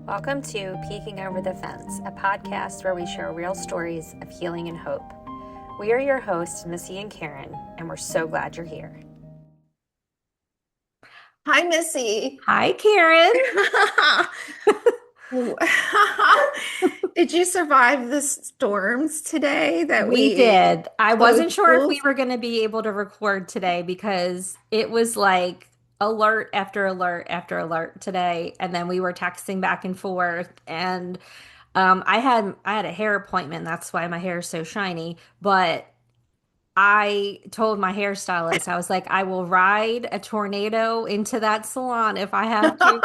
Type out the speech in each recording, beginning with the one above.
Welcome to Peeking Over the Fence, a podcast where we share real stories of healing and hope. We are your hosts, Missy and Karen, and we're so glad you're here. Hi, Missy. Hi, Karen. Did you survive the storms today that We we did. I closed wasn't sure if we schools? were going to be able to record today because it was like alert after alert after alert today, and then we were texting back and forth. And I had a hair appointment. That's why my hair is so shiny. But I told my hairstylist, I was like, I will ride a tornado into that salon if I have to, but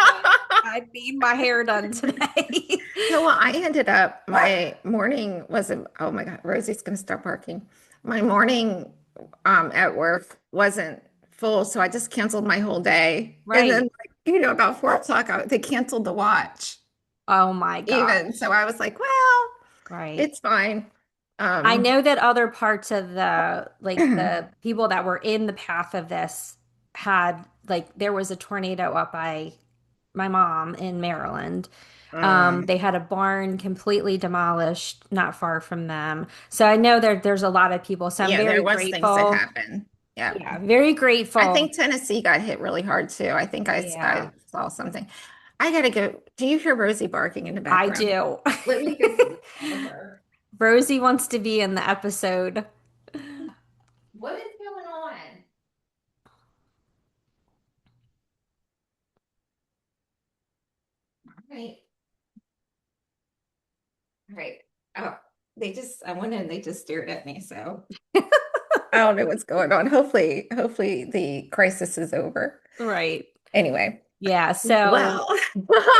I need my hair done today. I ended up, my morning wasn't, oh my God, Rosie's going to start barking. My morning at work wasn't full, so I just canceled my whole day. And then, Right. about 4 o'clock, they canceled the watch Oh my even. gosh. So I was like, well, Right. it's fine. I Um, know that other parts of the people that were in the path of this had, like, there was a tornado up by my mom in Maryland. They had a barn completely demolished not far from them. So I know there's a lot of people. So I'm Yeah, there very was things that grateful. happened. Yeah. Yeah, very I grateful. think Tennessee got hit really hard too. I think I Yeah, saw something. I gotta go. Do you hear Rosie barking in the I background? do. Let me go say hi to her. Rosie wants to be in the episode. What is going on? Right. Right. Oh, I went in, they just stared at me. So I don't know what's going on. Hopefully the crisis is over. Right. Anyway, Yeah, so well,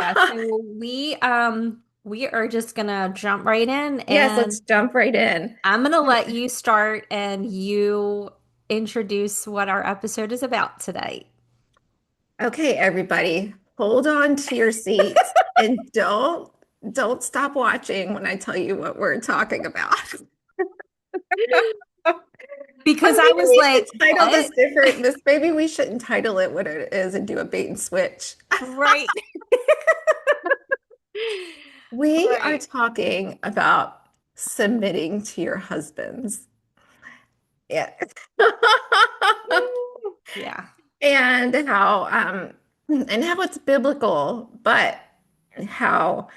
yeah, so we are just gonna jump right in yes, let's and jump right in. I'm gonna let you start and you introduce what our episode is about today. Okay, everybody, hold on to your seats and don't stop watching when I tell you what we're talking about. Because I Maybe was we should like, title what? this different. This maybe we shouldn't title it what it is and do a bait and switch. Right. We are Right. talking about submitting to your husbands. Yeah. Yeah. And how it's biblical, but how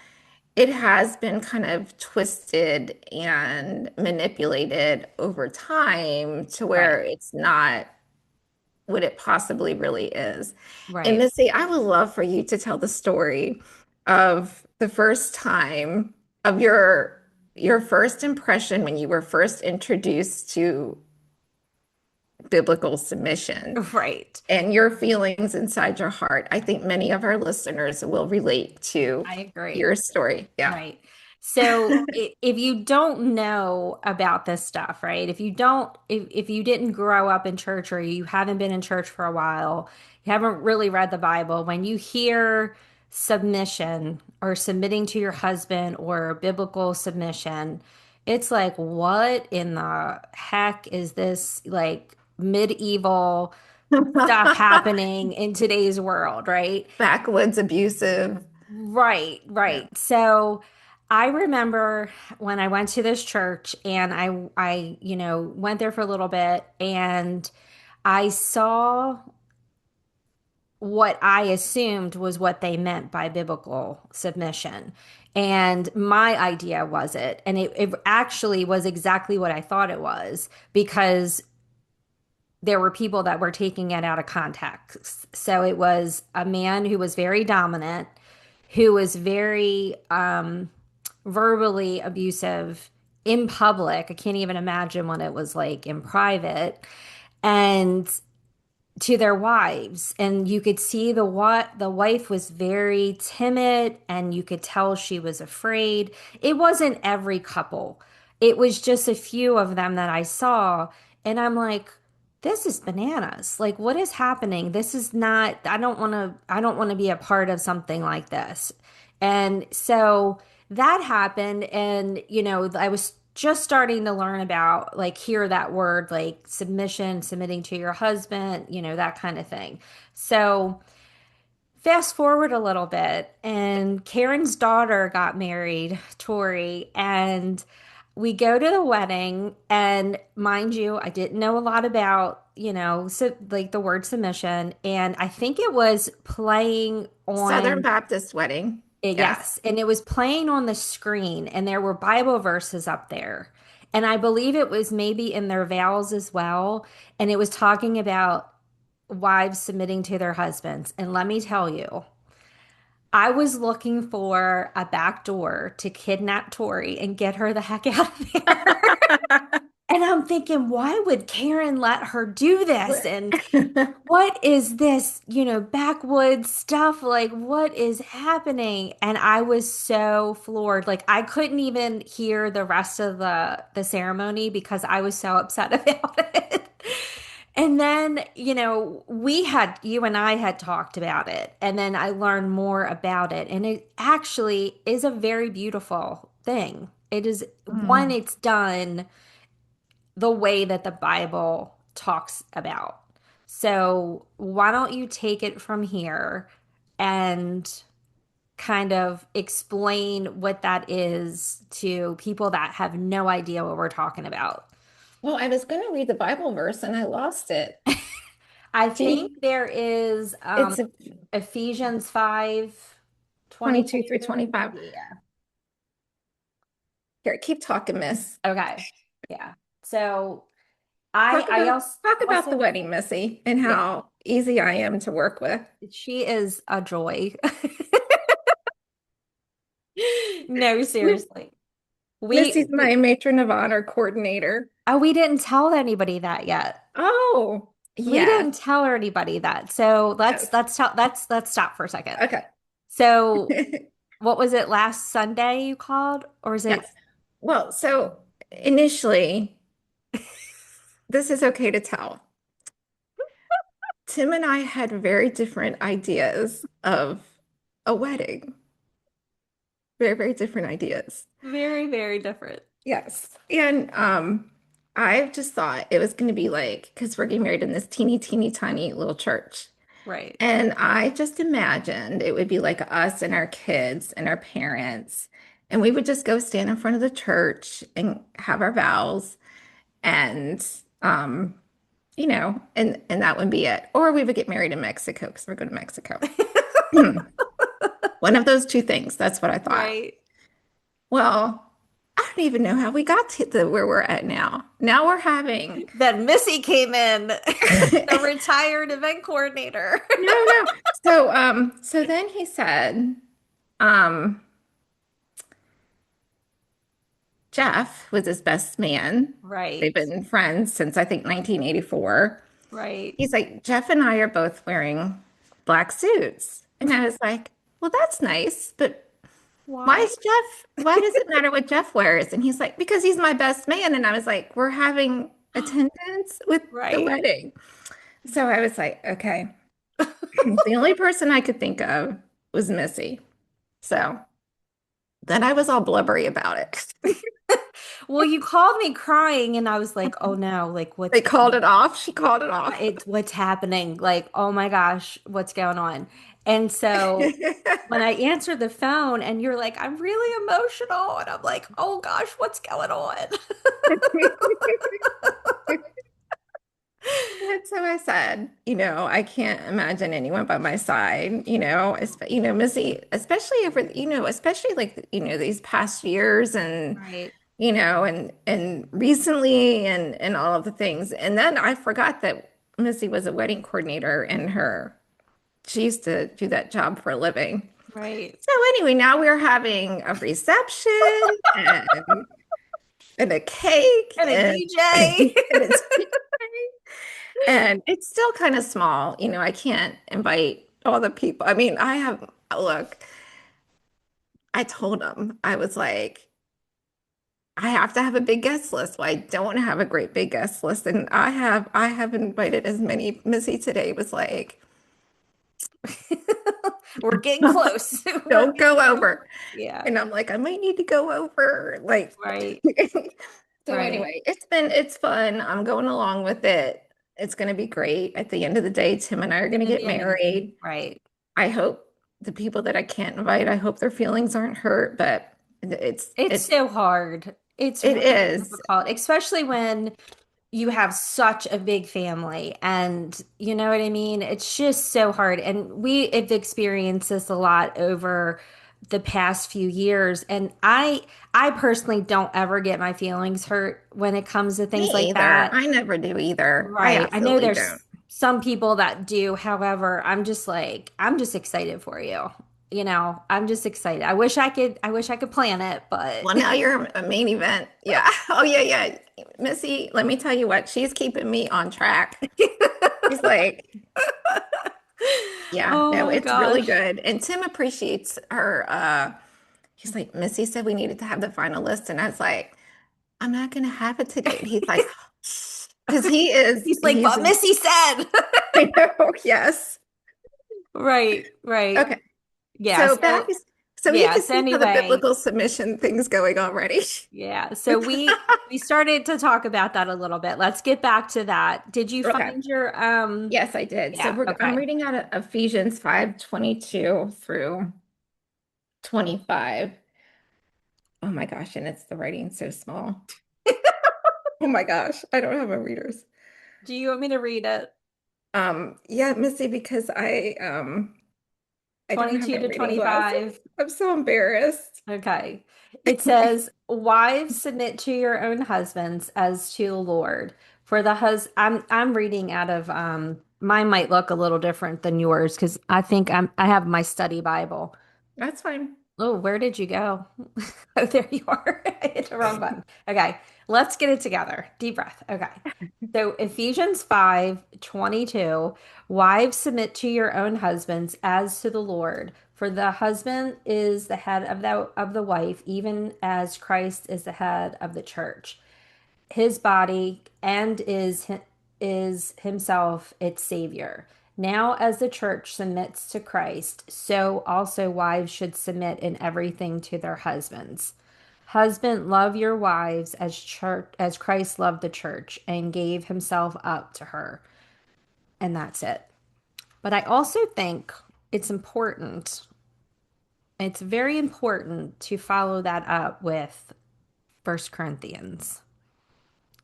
it has been kind of twisted and manipulated over time to Right. where it's not what it possibly really is. And Right. Missy, I would love for you to tell the story of the first time of your first impression when you were first introduced to biblical submission Right. and your feelings inside your heart. I think many of our listeners will relate to I agree. your story. Yeah. Right. So if you don't know about this stuff, right? If you didn't grow up in church or you haven't been in church for a while, you haven't really read the Bible, when you hear submission or submitting to your husband or biblical submission, it's like, what in the heck is this like medieval stuff happening in today's world, right? Backwoods abusive. Right, Yeah. right. So I remember when I went to this church and went there for a little bit and I saw what I assumed was what they meant by biblical submission. And my idea was it. And it actually was exactly what I thought it was because there were people that were taking it out of context. So it was a man who was very dominant, who was very verbally abusive in public. I can't even imagine what it was like in private. And to their wives, and you could see the wife was very timid and you could tell she was afraid. It wasn't every couple, it was just a few of them that I saw, and I'm like, this is bananas. Like, what is happening? This is not, I don't want to be a part of something like this. And so that happened, and I was just starting to learn about, like, hear that word, like submission, submitting to your husband, that kind of thing. So fast forward a little bit, and Karen's daughter got married, Tori, and we go to the wedding. And mind you, I didn't know a lot about, so like the word submission, and I think it was playing Southern on. Baptist wedding. Yes. Yes, and it was playing on the screen, and there were Bible verses up there. And I believe it was maybe in their vows as well. And it was talking about wives submitting to their husbands. And let me tell you, I was looking for a back door to kidnap Tori and get her the heck out of there. And I'm thinking, why would Karen let her do this? And what is this, backwoods stuff? Like, what is happening? And I was so floored. Like, I couldn't even hear the rest of the ceremony because I was so upset about it. And then, you and I had talked about it, and then I learned more about it. And it actually is a very beautiful thing. It is one, Mm. it's done the way that the Bible talks about. So, why don't you take it from here and kind of explain what that is to people that have no idea what we're talking about? Well, I was going to read the Bible verse and I lost it. I Do you, think there is it's a Ephesians 5:22. 22 through 25. Yeah. Here, keep talking, miss. Okay. Yeah. So I Talk I about also talk about the also wedding, Missy, and yeah, how easy I am to work with. she is a joy. No, seriously. Missy's We my matron of honor coordinator. we didn't tell anybody that yet. Oh, We yes. didn't tell anybody that. So let's Yes. let's tell let's stop for a second. Okay. So what was it last Sunday you called? Or is it Yes. Well, so initially, this is okay to tell. Tim and I had very different ideas of a wedding. Very, very different ideas. very, very different? Yes. And I just thought it was going to be like, because we're getting married in this teeny, teeny, tiny little church. Right. And I just imagined it would be like us and our kids and our parents. And we would just go stand in front of the church and have our vows and and that would be it. Or we would get married in Mexico because we're going to Mexico. One of those two things. That's what I thought. Right. Well, I don't even know how we got to where we're at now. Now we're having Then Missy came in, the no, retired event coordinator. no. So then he said, um, Jeff was his best man. They've Right. been friends since I think 1984. Right. He's like, Jeff and I are both wearing black suits. And I was like, well, that's nice, but Why? why does it matter what Jeff wears? And he's like, because he's my best man. And I was like, we're having attendance with the Right. wedding. So I was like, okay. The only person I could think of was Missy. So then I was all blubbery about it. Well, you called me crying, and I was like, "Oh no, like They called it off. She called it off. what's happening? Like, oh my gosh, what's going on?" And so when I answered the phone, and you're like, "I'm really emotional," and I'm like, "Oh gosh, what's going on?" And so I said, I can't imagine anyone by my side, Missy, especially over, especially like, these past years and, Right. and recently and all of the things. And then I forgot that Missy was a wedding coordinator in she used to do that job for a living. Right. So anyway, now we're having a reception and a cake And a and, DJ. and it's still kind of small. I can't invite all the people. I mean, look, I told them, I was like, I have to have a big guest list. Well, I don't have a great big guest list. And I have invited as many. Missy today was like, We're getting close. We're don't go getting close. over. Yeah. And I'm like, I might need to go over. Like, Right. so Right. anyway, it's fun. I'm going along with it. It's going to be great. At the end of the day, Tim and I are It's going to gonna get be amazing. married. Right. I hope the people that I can't invite, I hope their feelings aren't hurt, but it's It's it's so hard. It's it really is difficult, especially when you have such a big family and you know what I mean? It's just so hard. And we have experienced this a lot over the past few years. And I personally don't ever get my feelings hurt when it comes to things me like either. that. I never do either. I Right. I know absolutely there's don't. some people that do. However, I'm just excited for you. You know, I'm just excited. I wish I could plan it, but Well, now you're a main event. Yeah. Oh, yeah, yeah. Missy, let me tell you what, she's keeping me on track. She's like, yeah, oh no, my it's really gosh. good. And Tim appreciates her. He's like, Missy said we needed to have the final list. And I was like, I'm not going to have it today. And he's like, because He's like, he's, what Missy said. I know, yes. Right, right. Okay. Yeah. So back, so he Yeah. can So see how the anyway, biblical submission thing's going already. yeah. So we started to talk about that a little bit. Let's get back to that. Did you Okay. find your Yes, I did. So yeah, I'm okay. reading out of Ephesians 5:22 through 25. Oh my gosh, and it's the writing so small. Oh my gosh, I don't have my readers. Do you want me to read it? Yeah, Missy, because I don't have 22 my to reading glasses. 25. I'm so embarrassed. Okay. It says, "Wives, submit to your own husbands as to the Lord. For the I'm reading out of mine might look a little different than yours because I have my study Bible. That's fine. Oh, where did you go? Oh, there you are. I hit the wrong button. Okay, let's get it together. Deep breath. Okay. So Ephesians 5:22, wives submit to your own husbands as to the Lord. For the husband is the head of the wife, even as Christ is the head of the church, his body, and is himself its savior. Now, as the church submits to Christ, so also wives should submit in everything to their husbands. Husband, love your wives as Christ loved the church and gave himself up to her. And that's it. But I also think it's important, it's very important to follow that up with First Corinthians,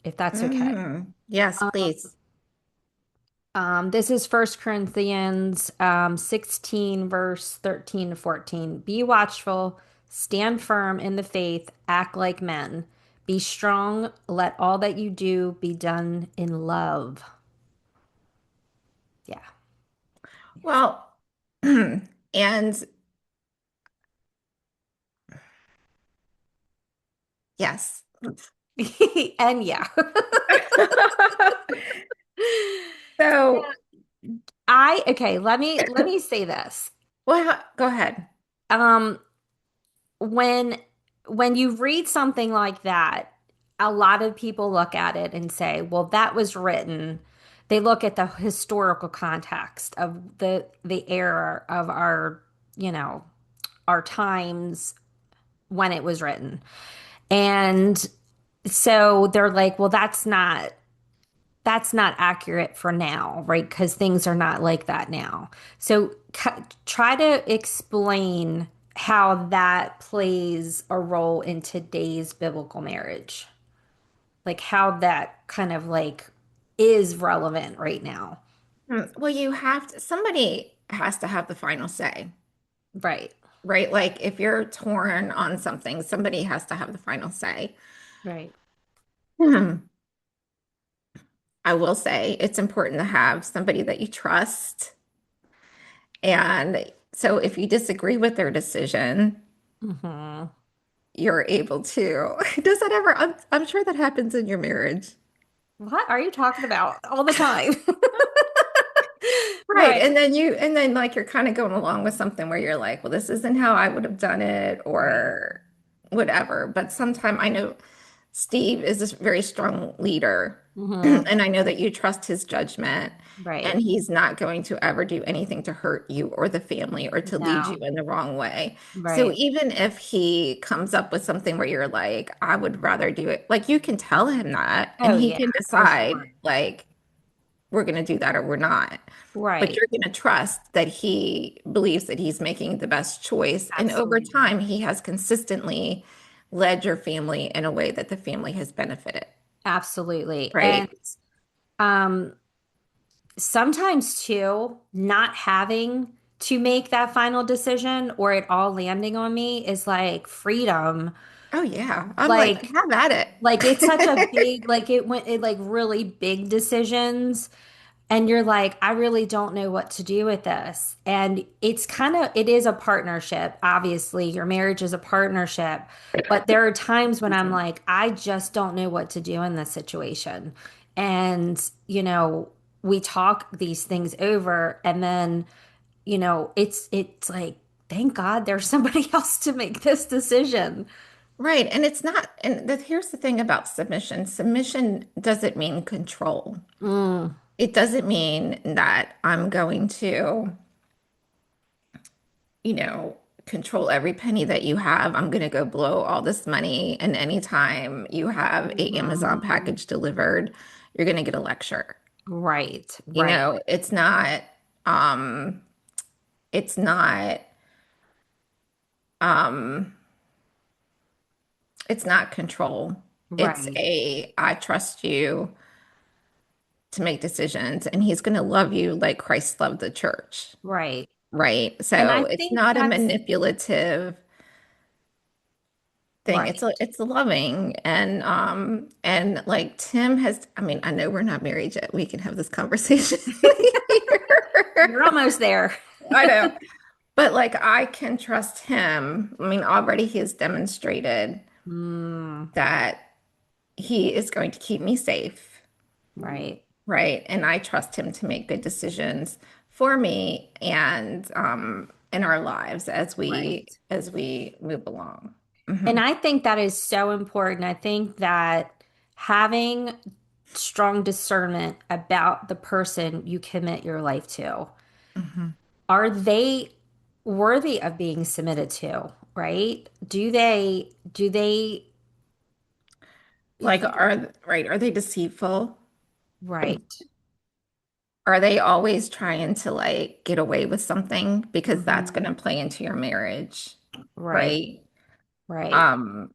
if that's okay. Yes, please. This is First Corinthians 16, verse 13 to 14. Be watchful, stand firm in the faith, act like men. Be strong, let all that you do be done in love. Yeah. Well, and yes. And yeah. So, Okay, let me say this. well, go ahead. Um, when when you read something like that, a lot of people look at it and say, well, that was written. They look at the historical context of the era of our, you know, our times when it was written. And so they're like, well, that's not accurate for now, right? Because things are not like that now. So try to explain how that plays a role in today's biblical marriage, like how that kind of like is relevant right now. Well, somebody has to have the final say, Right, right? Like if you're torn on something, somebody has to have the final say. right. Hmm. I will say it's important to have somebody that you trust. And so if you disagree with their decision, Hmm. you're able to. Does that ever? I'm sure that happens in your marriage. What are you talking about all the time? Right. Right, And then like you're kind of going along with something where you're like, well, this isn't how I would have done it right. or whatever. But sometime I know Steve is a very strong leader. Hmm. And I know that you trust his judgment and Right. he's not going to ever do anything to hurt you or the family or to lead you No. in the wrong way. So Right. even if he comes up with something where you're like, I would rather do it, like you can tell him that and Oh he yeah, can for decide sure. like, we're going to do that or we're not. But Right. you're going to trust that he believes that he's making the best choice. And over Absolutely. time, he has consistently led your family in a way that the family has benefited, Absolutely. And right? um sometimes too, not having to make that final decision or it all landing on me is like freedom. Oh, yeah. I'm like, Like have at like it's such a it. big like it went it like really big decisions and you're like I really don't know what to do with this. And it's kind of it is a partnership. Obviously, your marriage is a partnership, but there are times when I'm like I just don't know what to do in this situation. And we talk these things over and then it's like thank God there's somebody else to make this decision. Right. And it's not, and here's the thing about submission. Submission doesn't mean control. Mm, It doesn't mean that I'm going to, control every penny that you have. I'm going to go blow all this money. And anytime you have a Amazon mhm. package delivered, you're going to get a lecture. Right, You right, know, um, it's not, um, it's not control. It's right, I trust you to make decisions, and he's going to love you like Christ loved the church, right. right? And I So it's think not a that's manipulative thing. right. It's a loving and like Tim has, I mean, I know we're not married yet. We can have this conversation You're here. almost there. I know. But like I can trust him. I mean, already he has demonstrated Mm, that he is going to keep me safe. right, Right. And I trust him to make good decisions for me and in our lives right. as we move along. And Hmm. I think that is so important. I think that having strong discernment about the person you commit your life to, Hmm. are they worthy of being submitted to, right? Do they, Like are they deceitful? right, Are they always trying to like get away with something because that's going mhm, to play into your marriage, right, right? right. Um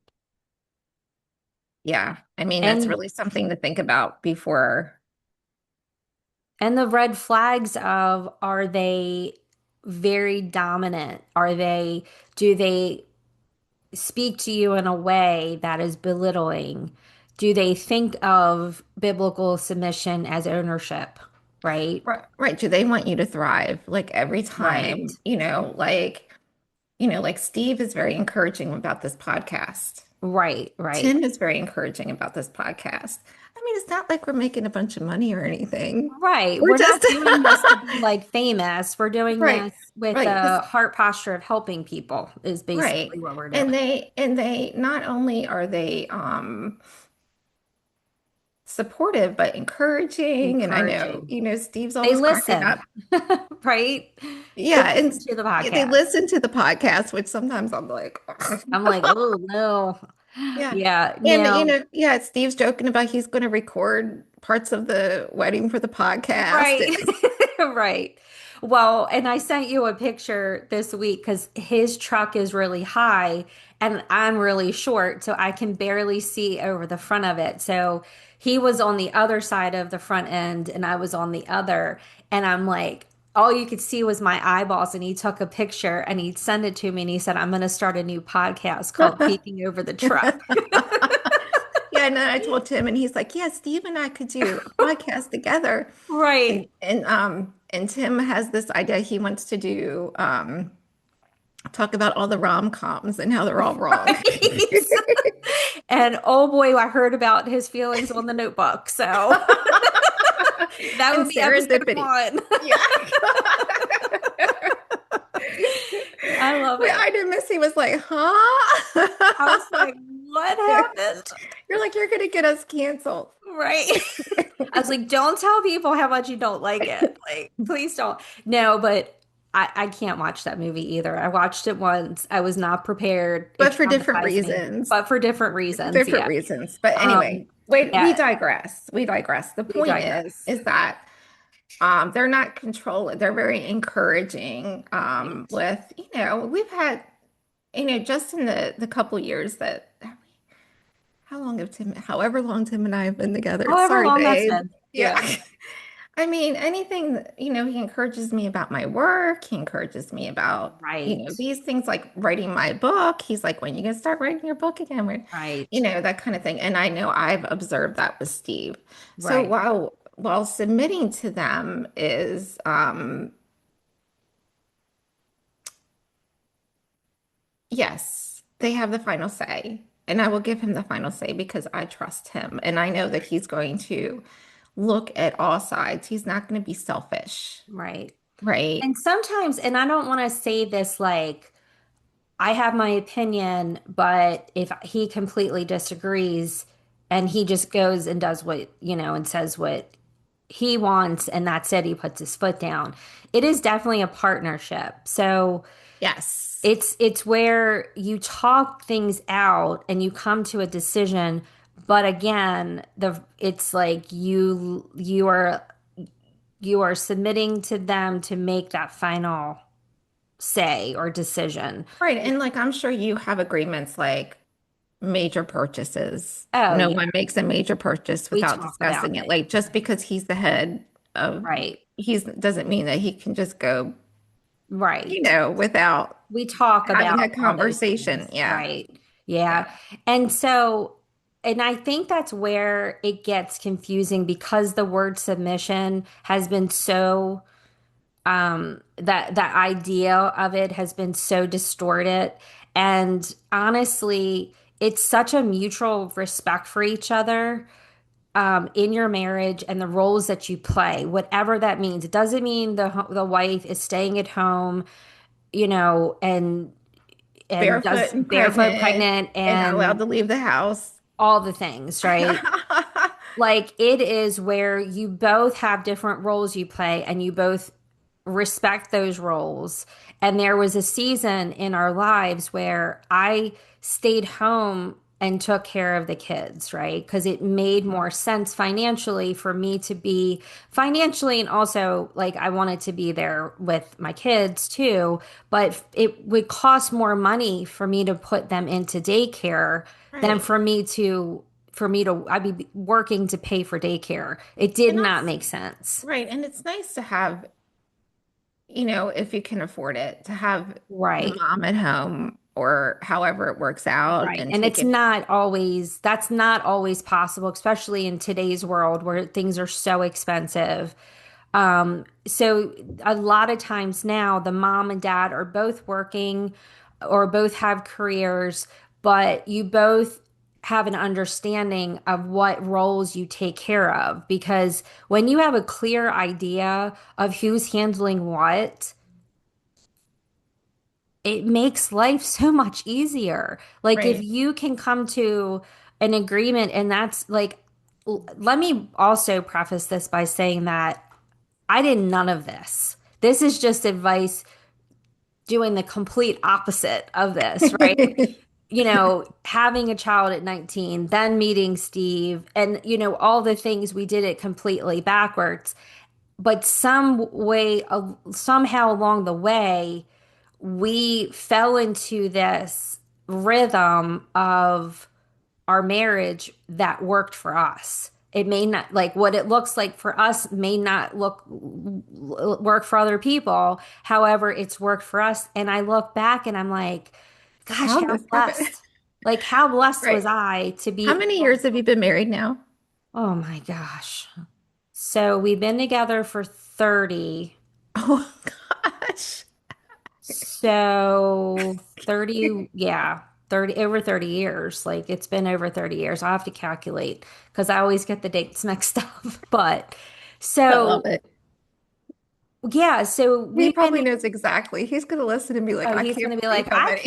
yeah, I mean that's And really something to think about before. And the red flags of are they very dominant? Do they speak to you in a way that is belittling? Do they think of biblical submission as ownership? Right? Right, right. Do they want you to thrive? Like every Right. time, like Steve is very encouraging about this podcast. Right. Right. Tim is very encouraging about this podcast. I mean, it's not like we're making a bunch of money or anything. Right. We're We're not just doing this to be like famous. We're doing right, this with right, a because heart posture of helping people is basically right. what we're And doing. they not only are they supportive, but encouraging. And I know, Encouraging. Steve's They always cracking listen, up. right? They Yeah, and listen to the they podcast. listen to the podcast, which sometimes I'm like, I'm like, oh no. yeah. Yeah, And no. yeah, Steve's joking about he's going to record parts of the wedding for the podcast. Right. Right. Well, and I sent you a picture this week because his truck is really high and I'm really short, so I can barely see over the front of it. So he was on the other side of the front end and I was on the other. And I'm like, all you could see was my eyeballs. And he took a picture and he sent it to me and he said, I'm going to start a new podcast called Peeking Over the Truck. Yeah, and then I told Tim, and he's like, "Yeah, Steve and I could do a podcast together." Right. And Tim has this idea he wants to do talk about all the rom-coms and how they're all wrong. Right. And oh boy, I heard about his feelings on the notebook. So that And would be episode serendipity. one. Yeah. I love Wait, it. I didn't miss. He was like, "Huh?" I was like, what happened? You're like, "You're gonna get us canceled." Right. I was like, don't tell people how much you don't like it. Like, please don't. No, but I can't watch that movie either. I watched it once. I was not prepared. It But for different traumatized me, reasons. but for different reasons. Different Yeah. reasons. But Um, anyway, wait, we yeah, digress. We digress. The we point digress. is that They're not controlling, they're very encouraging Right. with, we've had, just in the couple years that how long have however long Tim and I have been together. However Sorry, long that's babe. been. Yeah. Yeah. I mean, anything, he encourages me about my work. He encourages me about, Right. these things like writing my book. He's like, when you gonna start writing your book again? Right. That kind of thing. And I know I've observed that with Steve. So Right. while submitting to them is yes, they have the final say. And I will give him the final say because I trust him. And I know that he's going to look at all sides. He's not going to be selfish, Right. right? And sometimes, and I don't want to say this like I have my opinion, but if he completely disagrees and he just goes and does what, and says what he wants and that's it, he puts his foot down. It is definitely a partnership. So Yes. it's where you talk things out and you come to a decision, but again, it's like you are submitting to them to make that final say or decision. Right. And like I'm sure you have agreements like major purchases. Oh No yeah, one makes a major purchase we without talk about discussing it. it. Like just because he's the head of Right. he's doesn't mean that he can just go, Right. without We talk having about a all those conversation. things. Yeah. Right. Yeah. Yeah. And so, and I think that's where it gets confusing because the word submission has been so, that idea of it has been so distorted. And honestly, it's such a mutual respect for each other in your marriage and the roles that you play, whatever that means. It doesn't mean the wife is staying at home, and Barefoot does and barefoot pregnant pregnant and not allowed and to leave the house. all the things, right? Like it is where you both have different roles you play and you both respect those roles. And there was a season in our lives where I stayed home and took care of the kids, right? Because it made more sense financially for me to be financially, and also like I wanted to be there with my kids too. But it would cost more money for me to put them into daycare than Right. for me to I'd be working to pay for daycare. It did And not also, make sense. right. And it's nice to have, if you can afford it, to have the Right. mom at home or however it works out Right. and And take it's it. not always, that's not always possible, especially in today's world where things are so expensive. So a lot of times now, the mom and dad are both working or both have careers, but you both have an understanding of what roles you take care of. Because when you have a clear idea of who's handling what, it makes life so much easier. Like if Right. you can come to an agreement, and that's like, let me also preface this by saying that I did none of this. This is just advice doing the complete opposite of this, right? Having a child at 19, then meeting Steve, and, all the things we did it completely backwards. But somehow along the way, we fell into this rhythm of our marriage that worked for us. It may not like what it looks like for us may not look work for other people. However, it's worked for us. And I look back and I'm like, gosh, How how this happened? blessed. Like how blessed was Right. I to How be many able. years have you been married now? Oh my gosh. So we've been together for 30. Oh gosh. So 30, yeah, 30 over 30 years. Like it's been over 30 years. I'll have to calculate because I always get the dates mixed up. But I love so it. yeah, so He we've been, probably knows exactly. He's going to listen and be like, oh, I he's can't gonna be believe like, how many.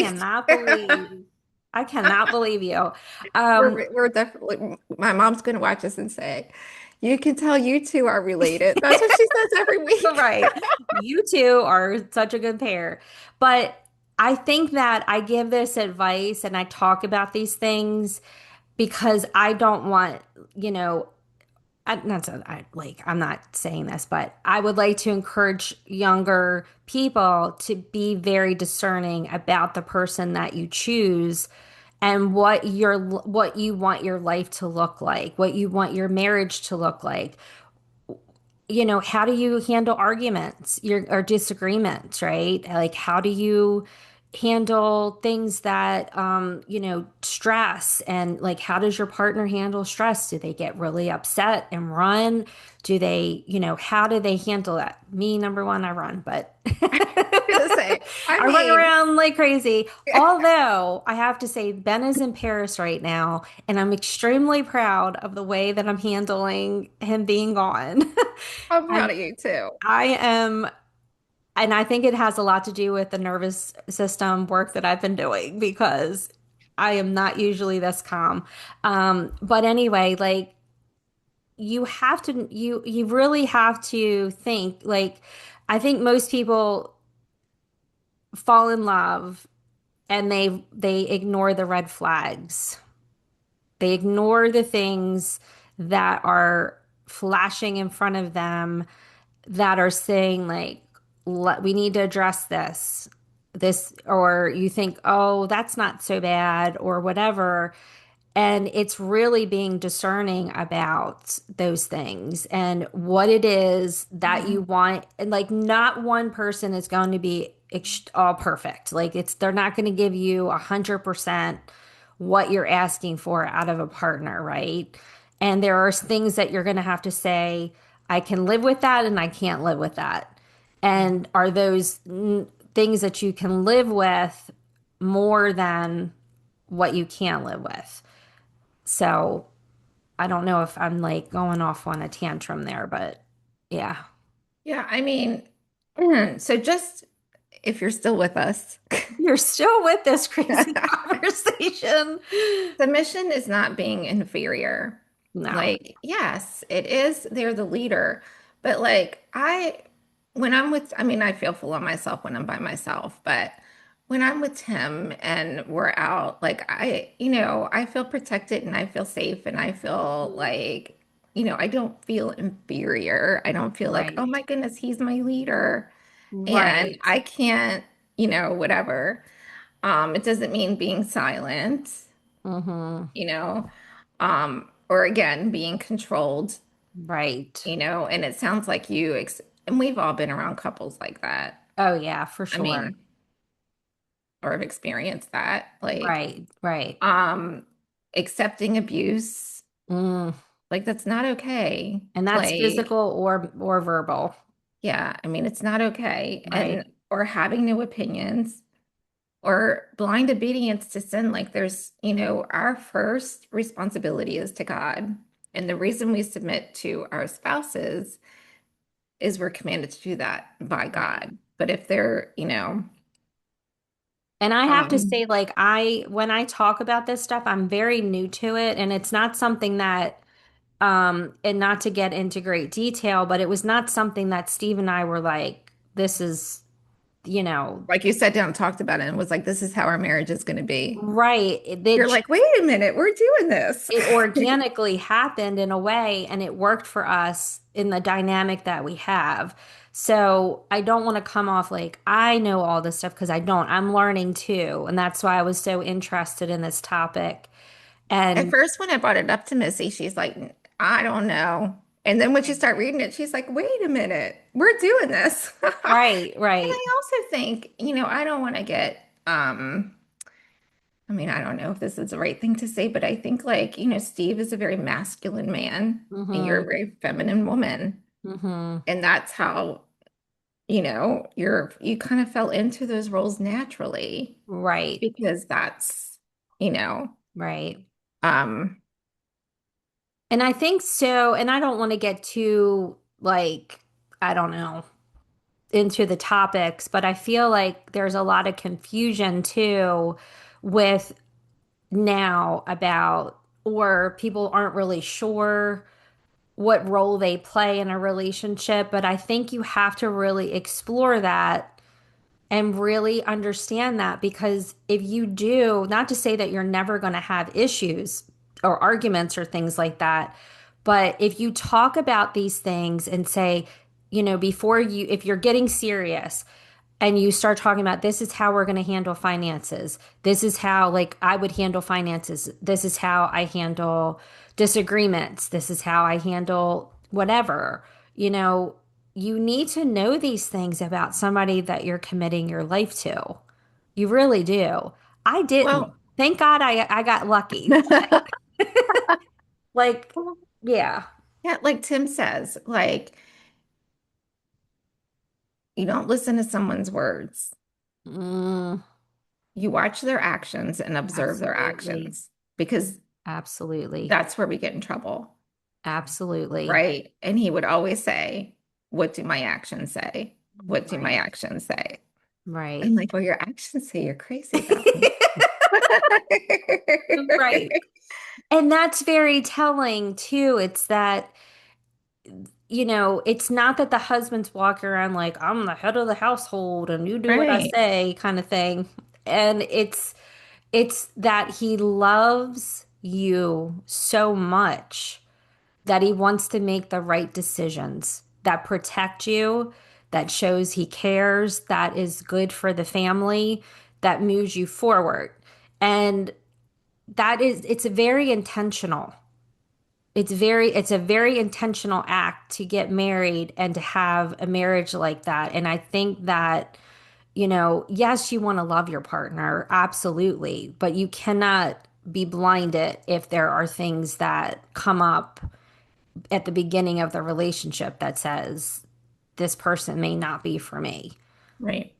I cannot believe you. We're definitely, my mom's going to watch us and say, you can tell you two are related. That's what she says every week. Right. You two are such a good pair. But I think that I give this advice and I talk about these things because I don't want, you know, not so I like I'm not saying this, but I would like to encourage younger people to be very discerning about the person that you choose and what you want your life to look like, what you want your marriage to look like. How do you handle arguments, or disagreements, right? Like, how do you handle things that, stress, and like, how does your partner handle stress? Do they get really upset and run? Do they, how do they handle that? Me, number one, I run, but To say, I I run mean, around like crazy. Although I have to say, Ben is in Paris right now, and I'm extremely proud of the way that I'm handling him being gone. I'm proud I'm of you too. I am, and I think it has a lot to do with the nervous system work that I've been doing because I am not usually this calm. But anyway, like you really have to think like I think most people fall in love and they ignore the red flags. They ignore the things that are flashing in front of them that are saying like we need to address this, or you think, oh, that's not so bad or whatever. And it's really being discerning about those things and what it is that you Mhm. want. And like, not one person is going to be all perfect. Like, they're not going to give you 100% what you're asking for out of a partner, right? And there are things that you're going to have to say, I can live with that and I can't live with that. And are those things that you can live with more than what you can't live with? So I don't know if I'm like going off on a tantrum there, but yeah. Yeah, I mean, so just if you're still with us, You're still with this crazy conversation. submission is not being inferior. No. Like, yes, it is. They're the leader. But like, when I'm with, I mean, I feel full of myself when I'm by myself, but when I'm with him and we're out, like, I feel protected and I feel safe and I feel Mhm. like, I don't feel inferior. I don't feel like, oh Right. my goodness, he's my leader and Right. I can't, whatever. It doesn't mean being silent, Mm-hmm. or again, being controlled, Right. and it sounds like and we've all been around couples like that. Oh yeah, for I sure. mean, or have experienced that, like, Right. Right. um, accepting abuse, Mm. like that's not okay. And that's Like, physical or verbal. yeah, I mean, it's not okay. Right. Or having no opinions or blind obedience to sin. Like there's, our first responsibility is to God. And the reason we submit to our spouses is we're commanded to do that by Right. God. But if they're, And I have to um, say, like, when I talk about this stuff, I'm very new to it, and it's not something that, and not to get into great detail, but it was not something that Steve and I were like, this is, you know, like you sat down and talked about it and was like, this is how our marriage is going to be. right. You're like, wait a minute, we're doing this. It organically happened in a way, and it worked for us in the dynamic that we have. So I don't want to come off like I know all this stuff because I don't. I'm learning too. And that's why I was so interested in this topic. At And first, when I brought it up to Missy, she's like, I don't know. And then when she started reading it, she's like, wait a minute, we're doing this. right, And right. I also think, I don't want to get, I mean, I don't know if this is the right thing to say, but I think like, Steve is a very masculine man and you're a Mm-hmm. very feminine woman. Mm-hmm. And that's how, you kind of fell into those roles naturally Right, because that's, you know, right. um, And I think so, and I don't want to get too like, I don't know, into the topics, but I feel like there's a lot of confusion too with now about, or people aren't really sure what role they play in a relationship. But I think you have to really explore that and really understand that, because if you do, not to say that you're never going to have issues or arguments or things like that, But if you talk about these things and say, before you, if you're getting serious and you start talking about this is how we're going to handle finances, this is how, like, I would handle finances, this is how I handle disagreements, this is how I handle whatever, you know, you need to know these things about somebody that you're committing your life to. You really do. I didn't. Well, Thank God I got lucky. Like, yeah. yeah, like Tim says, like you don't listen to someone's words. Mm, You watch their actions and observe their absolutely. actions because Absolutely. that's where we get in trouble, Absolutely. right? And he would always say, "What do my actions say? What do my Right. actions say?" I'm Right. like, "Well, your actions say you're crazy about me." Right. And that's very telling too. It's that, it's not that the husband's walking around like, I'm the head of the household and you do what I Right, say kind of thing. And it's that he loves you so much that he wants to make the right decisions that protect you, that shows he cares, that is good for the family, that moves you forward. And it's very intentional. It's a very intentional act to get married and to have a marriage like that. And I think that, yes, you want to love your partner, absolutely, but you cannot be blinded if there are things that come up at the beginning of the relationship that says this person may not be for me. right,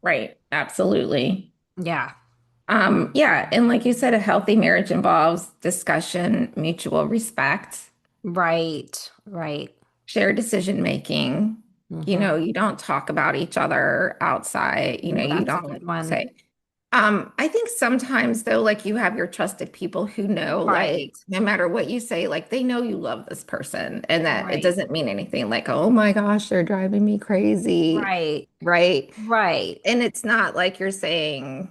right. Absolutely. Yeah. Yeah, and like you said, a healthy marriage involves discussion, mutual respect, Right. Right. shared decision making. Hmm. You don't talk about each other outside, Oh, you that's a don't good one. say. I think sometimes though, like you have your trusted people who know, Right. like, no matter what you say, like they know you love this person and that it Right. doesn't mean anything like, oh my gosh, they're driving me crazy. Right. Right. Right. And it's not like you're saying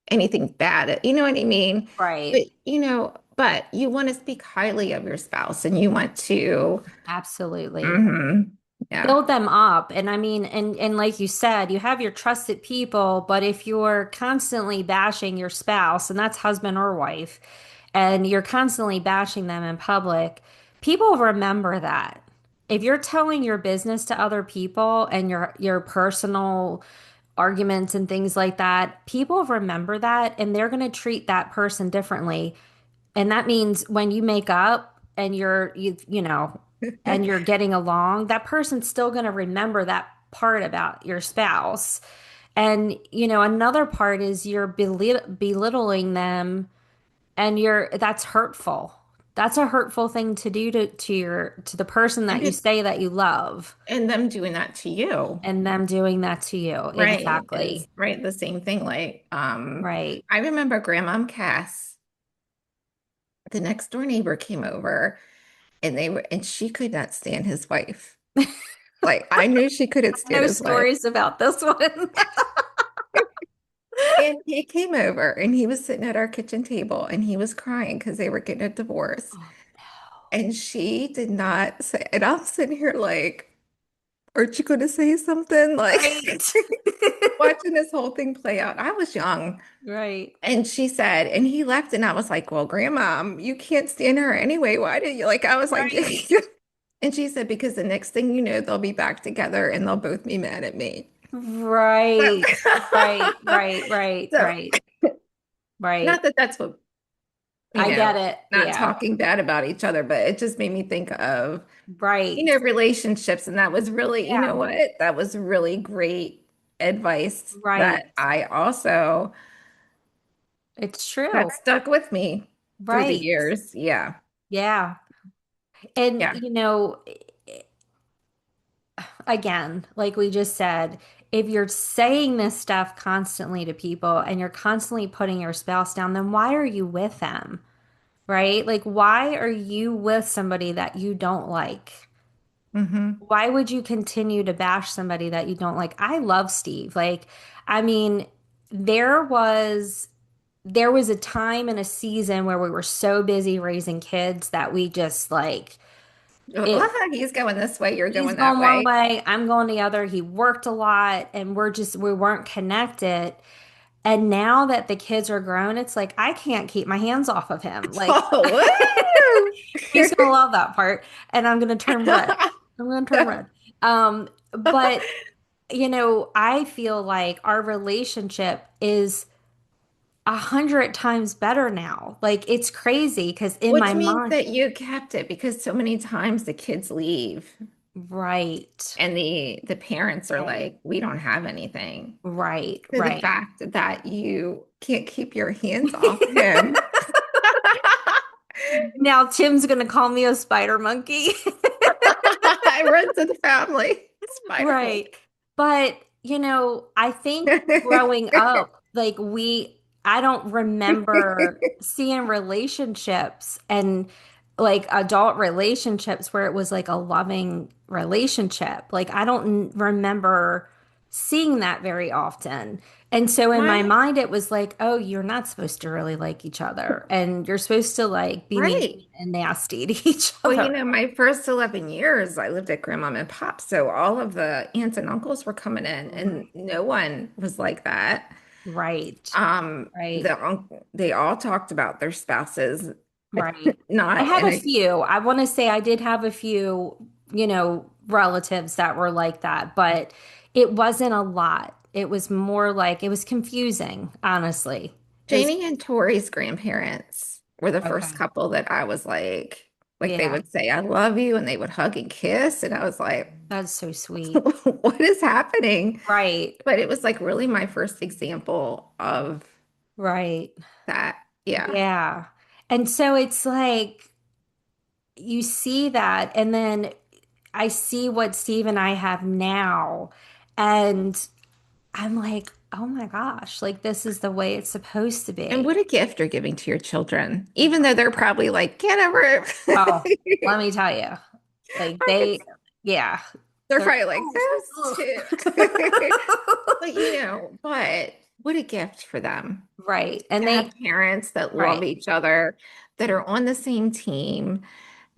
anything bad. You know what I mean? Right. But you want to speak highly of your spouse and you want to, Absolutely. mhm, yeah. Build them up. And I mean, and like you said, you have your trusted people, but if you're constantly bashing your spouse, and that's husband or wife, and you're constantly bashing them in public, people remember that. If you're telling your business to other people and your personal arguments and things like that, people remember that and they're going to treat that person differently. And that means when you make up and and you're getting along, that person's still going to remember that part about your spouse. And, another part is you're belittling them and that's hurtful. That's a hurtful thing to do to the person that And you it, say that you love and them doing that to you, and them doing that to you. right, is Exactly. right the same thing. Like, Right. I remember Grandma Cass, the next door neighbor came over and she could not stand his wife. Like I knew she couldn't stand No his wife. stories about this one. And he came over and he was sitting at our kitchen table and he was crying because they were getting a divorce. Oh, And she did not say, and I'm sitting here like, aren't you going to say something? no. Like Right. watching this whole thing play out. I was young. Right. And she said, and he left, and I was like, well, Grandma, you can't stand her anyway. Why did you? Like, I was like, Right. and she said, because the next thing you know, they'll be back together and they'll both be mad at me. Right. Right. Right. Right. So, Right. not Right. that that's what, I get it. not Yeah. talking bad about each other, but it just made me think of, Right. relationships. And that was really, you know Yeah. what? That was really great advice Right. that I also, It's that true. stuck with me through the Right. years. Yeah. Yeah. And, Yeah. again, like we just said, if you're saying this stuff constantly to people and you're constantly putting your spouse down, then why are you with them? Right? Like, why are you with somebody that you don't like? Hmm. Why would you continue to bash somebody that you don't like? I love Steve. Like, I mean, there was. there was a time and a season where we were so busy raising kids that we just like it. He's going this way, you're He's going that going one way. way, I'm going the other. He worked a lot and we weren't connected. And now that the kids are grown, it's like I can't keep my hands off of him. Like Oh, he's gonna love that part, and I'm gonna turn red. I'm gonna turn red. But I feel like our relationship is 100 times better now. Like it's crazy because in my which means mind, that you kept it because so many times the kids leave right, and the parents are right, like, we don't have anything. right, So the right. fact that you can't keep your hands off him. Now Tim's gonna call me a spider monkey. I run to the family. Spider Right. monkey. But, I think growing up, I don't remember seeing relationships and like adult relationships where it was like a loving relationship. Like, I don't remember seeing that very often. And so in my My mind, it was like, oh, you're not supposed to really like each other. And you're supposed to like be mean right. and nasty to each Well, other. my first 11 years, I lived at Grandma and Pop, so all of the aunts and uncles were coming in, and no one was like that. Right. Right. They all talked about their spouses, Right. I not, had and a few. I want to say I did have a few, relatives that were like that, but it wasn't a lot. It was more like it was confusing, honestly. It was Janie and Tori's grandparents were the first okay. couple that I was like they Yeah, would say, I love you, and they would hug and kiss. And I was like, that's so sweet. what is happening? Right. But it was like really my first example of Right. that. Yeah. Yeah. And so it's like you see that, and then I see what Steve and I have now, and I'm like, oh my gosh, like this is the way it's supposed to And be. what a gift you're giving to your children, even though they're probably like, get over Oh, let it. me tell you, like I could, yeah, they're they're probably like, oh, this ugh. too. But but what a gift for them Right. to And have parents that love right, each other, that are on the same team,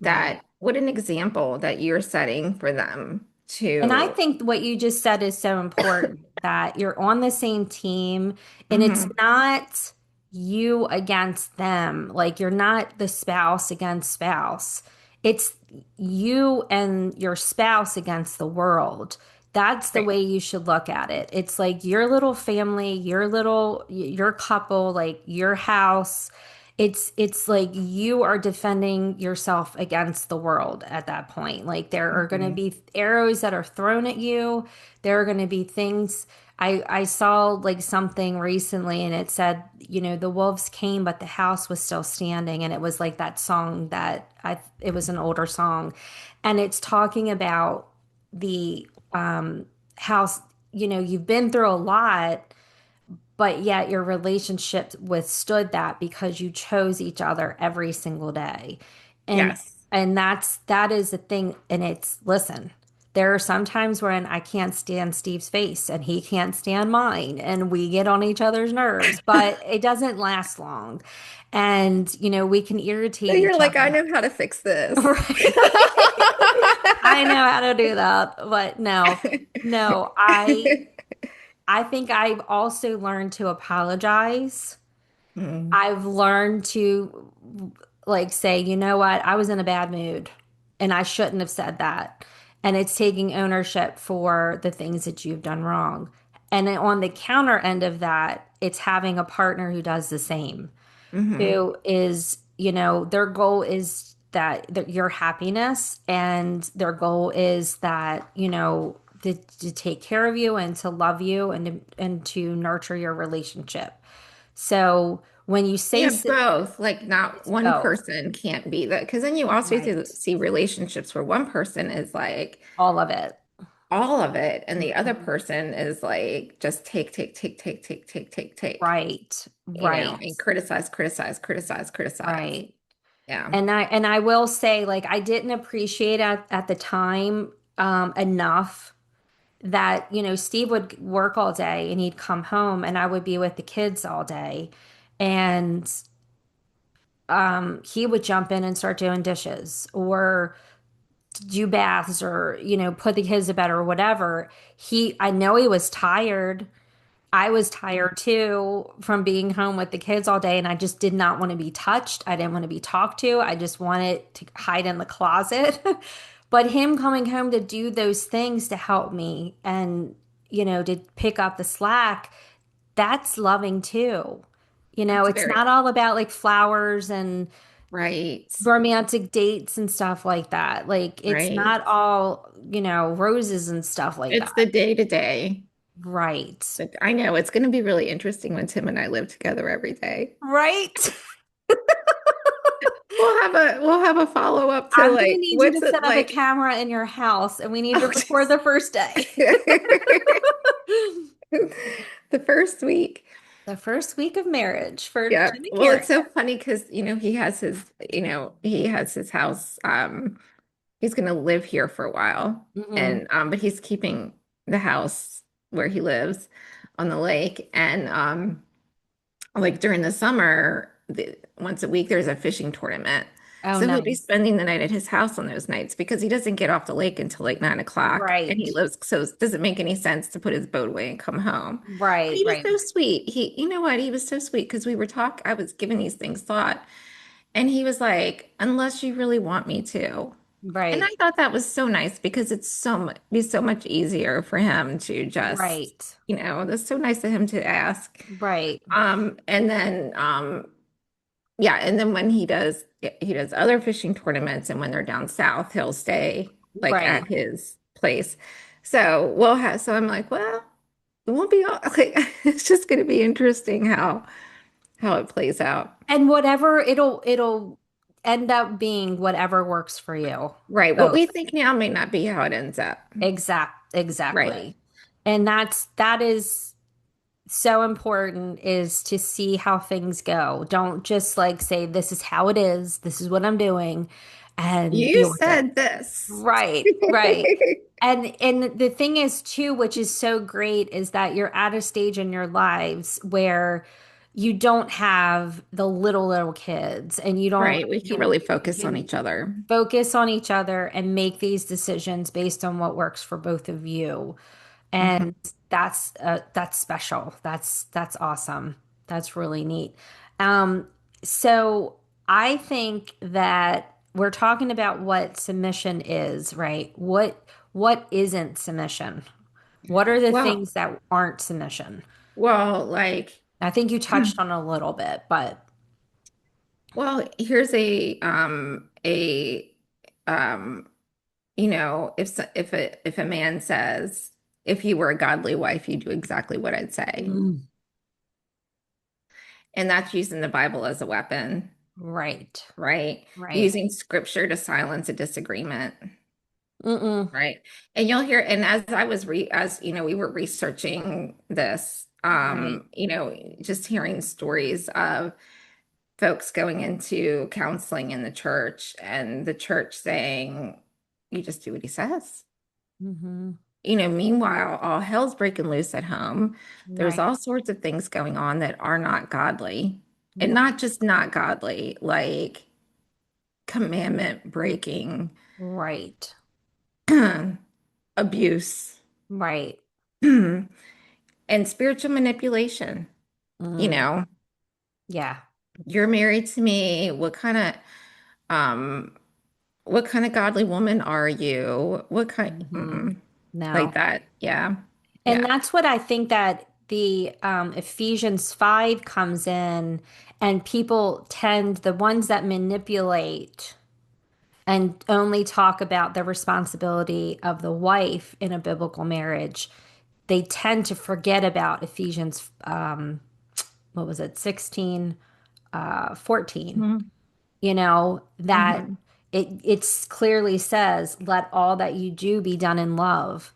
right. that what an example that you're setting for them And I to, think what you just said is so important that you're on the same team and it's Mhm. not you against them. Like you're not the spouse against spouse. It's you and your spouse against the world. That's the Right. way you should look at it. It's like your little family, your couple, like your house. It's like you are defending yourself against the world at that point. Like there are going to Mhm. be arrows that are thrown at you. There are going to be things. I saw like something recently and it said, the wolves came, but the house was still standing. And it was like that song it was an older song. And it's talking about the house, you've been through a lot but yet your relationship withstood that because you chose each other every single day. And Yes. that is the thing. And it's listen, there are some times when I can't stand Steve's face and he can't stand mine and we get on each other's nerves, but it doesn't last long. And we can So irritate you're each like, I other. know how to fix this. Right. I know how to do that, but no. No, I think I've also learned to apologize. Mm, I've learned to like say, you know what, I was in a bad mood and I shouldn't have said that. And it's taking ownership for the things that you've done wrong. And then on the counter end of that, it's having a partner who does the same, hmm. who is, their goal is that your happiness and their goal is that, to take care of you and to love you and to nurture your relationship. So when you say Yeah, both. Like not it's one both, person can't be that. Because then you also right? see relationships where one person is like All of it. all of it, and the other Mhm. person is like just take, take, take, take, take, take, take, take, Right, right, and criticize, criticize, criticize, criticize. right. Yeah. And I will say, like, I didn't appreciate at the time enough that, Steve would work all day and he'd come home and I would be with the kids all day. And he would jump in and start doing dishes or do baths or, put the kids to bed or whatever. I know he was tired. I was tired too from being home with the kids all day, and I just did not want to be touched. I didn't want to be talked to. I just wanted to hide in the closet. But him coming home to do those things to help me and, to pick up the slack, that's loving too. That's It's very not all about like flowers and right. romantic dates and stuff like that. Like, it's Right. not all, roses and stuff like It's the that. day to day. Right. But I know it's going to be really interesting when Tim and I live together every day. Right. We'll have a follow up to I'm gonna like need you what's to it set up a like? camera in your house and we need to Oh, record the first day. the first week. The first week of marriage for Yeah. Jim and Well, Karen. it's so funny because he has his house. He's going to live here for a while, Hmm. and but he's keeping the house where he lives on the lake, and like during the summer, once a week there's a fishing tournament. Oh, So he'll be nice. spending the night at his house on those nights because he doesn't get off the lake until like 9 o'clock, and he Right. lives. So it doesn't make any sense to put his boat away and come home. But Right. he was Right. so sweet. You know what? He was so sweet because we were talking. I was giving these things thought, and he was like, "Unless you really want me to." And I Right. thought that was so nice because it's so much easier for him to just, Right. that's so nice of him to ask. Right. And then yeah, and then when he does other fishing tournaments and when they're down south, he'll stay like Right. at his place. So I'm like, well, it won't be all like it's just gonna be interesting how it plays out. And whatever it'll end up being whatever works for you Right. What we both. think now may not be how it ends up. Right. Exactly. And that is so important is to see how things go. Don't just like say, this is how it is, this is what I'm doing, and You deal with it. said this. Right, right. And the thing is too, which is so great, is that you're at a stage in your lives where you don't have the little kids and you don't, Right. We can you, really you focus on can each other. focus on each other and make these decisions based on what works for both of you. Mhm. And that's special. That's awesome. That's really neat. Um, so I think that we're talking about what submission is, right? What isn't submission? What are the Well, things that aren't submission? like, I think you touched on a little bit, but here's a um if a man says, if you were a godly wife, you'd do exactly what I'd say. mm, And that's using the Bible as a weapon, right, right? right. Using scripture to silence a disagreement, Mm-mm, right? And you'll hear, and as I was as we were researching this, right. just hearing stories of folks going into counseling in the church and the church saying, you just do what he says. Mm-hmm, Meanwhile, all hell's breaking loose at home. There's right, all sorts of things going on that are not godly. And right, not just not godly, like commandment breaking, right, abuse, right. and spiritual manipulation. You Mm, know, yeah. you're married to me. Um, what kind of godly woman are you? What kind, Hmm. like No. that. Yeah. And Yeah. that's what I think that the Ephesians 5 comes in, and people tend, the ones that manipulate and only talk about the responsibility of the wife in a biblical marriage, they tend to forget about Ephesians, what was it, 16, 14, Mhm. that Mhm. it's clearly says, let all that you do be done in love.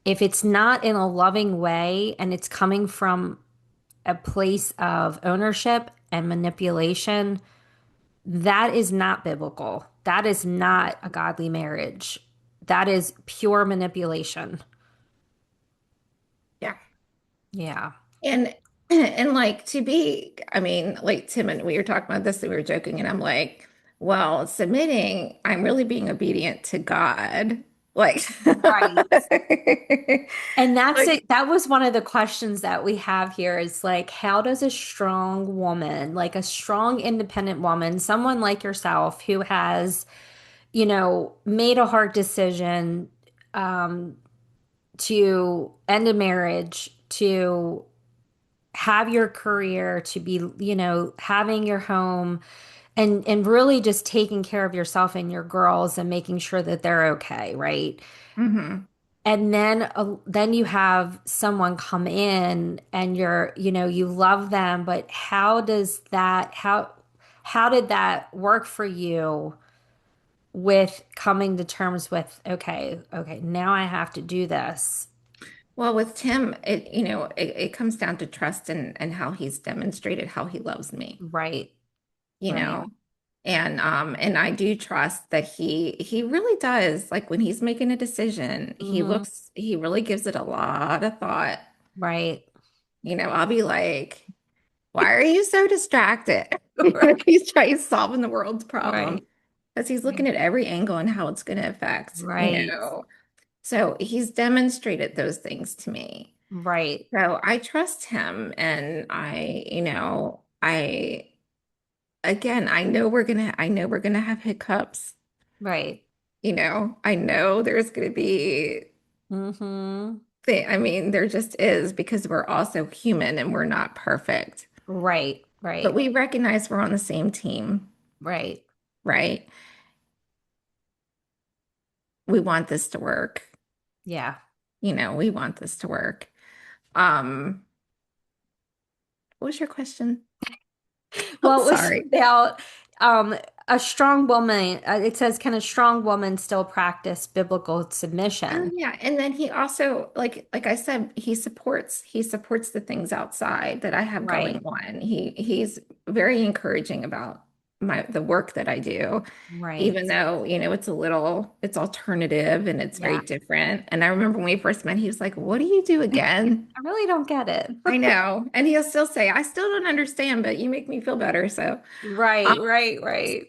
If it's not in a loving way and it's coming from a place of ownership and manipulation, that is not biblical. That is not a godly marriage. That is pure manipulation. Yeah. Yeah. And And like to be, I mean, like Tim and we were talking about this and we were joking, and I'm like, well, submitting, I'm really being obedient to God. Like, Right. And that's like, it. That was one of the questions that we have here is like, how does a strong woman, like a strong, independent woman, someone like yourself who has, made a hard decision, um, to end a marriage, to have your career, to be, having your home and really just taking care of yourself and your girls and making sure that they're okay, right? mhm. And then you have someone come in and you love them, but how did that work for you with coming to terms with, okay, now I have to do this. Well, with Tim, it comes down to trust and how he's demonstrated how he loves me, Right, you right. know. And I do trust that he really does. Like when he's making a decision, Hmm. he really gives it a lot of thought. Right. I'll be like, why are you so distracted? Right. He's trying solving the world's problem Right. because he's looking Right. at every angle and how it's going to affect. Right. So he's demonstrated those things to me. Right. So I trust him and again, I know we're gonna have hiccups. Right. I know there's gonna be Hmm. I mean, there just is because we're also human and we're not perfect. Right. But Right. we recognize we're on the same team, Right. right? We want this to work. Yeah. We want this to work. Um, what was your question? I'm Well, it was sorry. about a strong woman. It says, can a strong woman still practice biblical Oh submission? yeah, and then he also like I said, he supports the things outside that I have going Right. on. He's very encouraging about the work that I do, Right. even though, it's alternative and it's very Yeah. different. And I remember when we first met, he was like, "What do you do again?" I really don't get it. I know. And he'll still say, "I still don't understand, but you make me feel better." So, um, Right. Right. Right.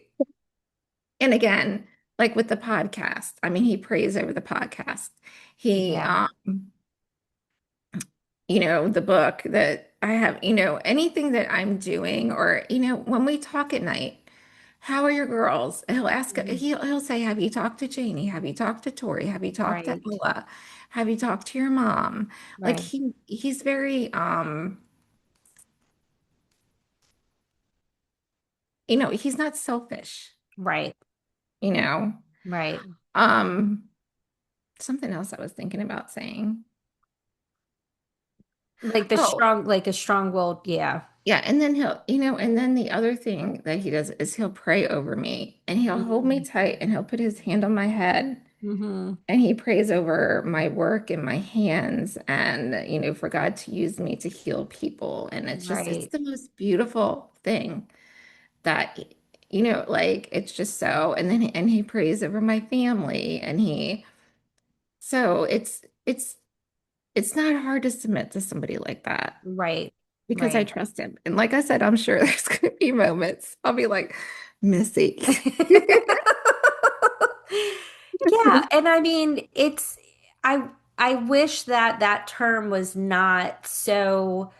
and again, like with the podcast, I mean, he prays over the podcast. He Yeah. the book that I have, anything that I'm doing, or, when we talk at night, how are your girls? Mhm. He'll say, have you talked to Janie? Have you talked to Tori? Have you talked to Right. Ella? Have you talked to your mom? Like Right. he's very, he's not selfish, Right. you know. Right. Um, Something else I was thinking about saying. Oh, Like a strong-willed, yeah. yeah, and then and then the other thing that he does is he'll pray over me and he'll hold me Mm-hmm. tight and he'll put his hand on my head Mm-hmm. and he prays over my work and my hands and, for God to use me to heal people. And it's Right. the most beautiful thing that, like it's just so, and then, and he prays over my family and so it's not hard to submit to somebody like that Right. because I Right. trust him. And like I said, I'm sure there's going to be moments I'll be like, Missy. Yeah, and I mean, I I wish that that term was not so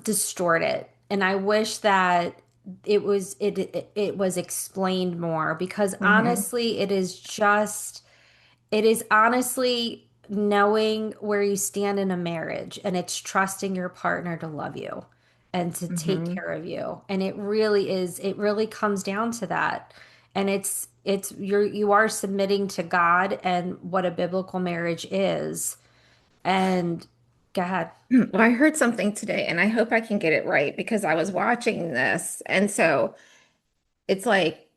distorted, and I wish that it was explained more because Mhm. honestly, it is honestly knowing where you stand in a marriage, and it's trusting your partner to love you and to take Mhm. care of you. And it really comes down to that. And you are submitting to God and what a biblical marriage is. And God, Well, I heard something today and I hope I can get it right because I was watching this. And so it's like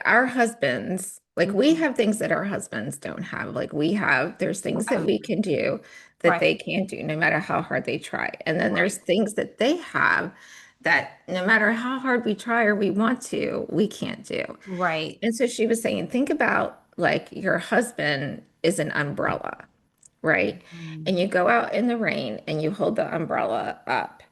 our husbands, like we mhm. have things that our husbands don't have. Like there's things that Oh, we can do that right, they can't do no matter how hard they try. And then there's right, things that they have that no matter how hard we try or we want to, we can't do. right, And so she was saying, think about like your husband is an umbrella, right? Mm. And you go out in the rain and you hold the umbrella up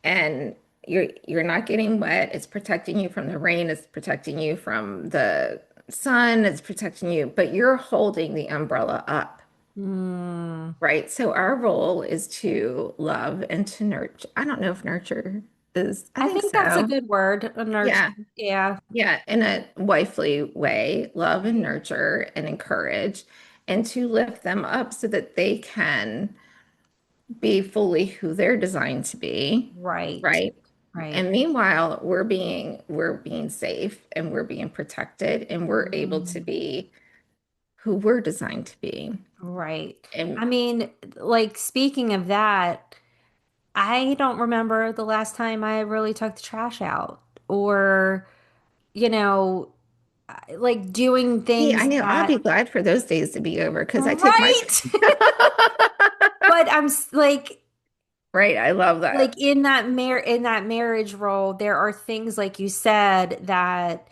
and you're not getting wet. It's protecting you from the rain, it's protecting you from the sun, it's protecting you, but you're holding the umbrella up. Mm. Right. So our role is to love and to nurture. I don't know if nurture is, I I think think that's a so. good word, a nurture. Yeah. Yeah, Yeah. In a wifely way, love and right, nurture and encourage and to lift them up so that they can be fully who they're designed to be. right, Right. right. And meanwhile, we're being safe and we're being protected and we're able to Mm. be who we're designed to be. Right. And I mean, like speaking of that, I don't remember the last time I really took the trash out or, you know, like doing see, I things know I'll that, be glad for those days to be over because I took my right. But like, right. I love that. in that marriage role, there are things like you said that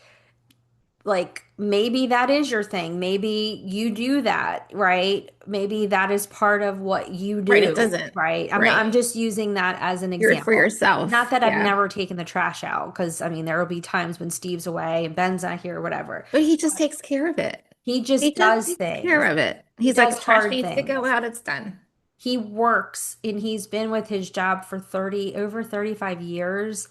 like maybe that is your thing. Maybe you do that, right? Maybe that is part of what you Right. It do, doesn't. right? I'm Right. just using that as an You're for example. Not yourself. that I've Yeah. never taken the trash out, because I mean there will be times when Steve's away and Ben's not here or whatever. But he just takes care of it. He He just just does takes care things. of it. He He's like, does the trash hard needs to go things. out. It's done. He works and he's been with his job for 30 over 35 years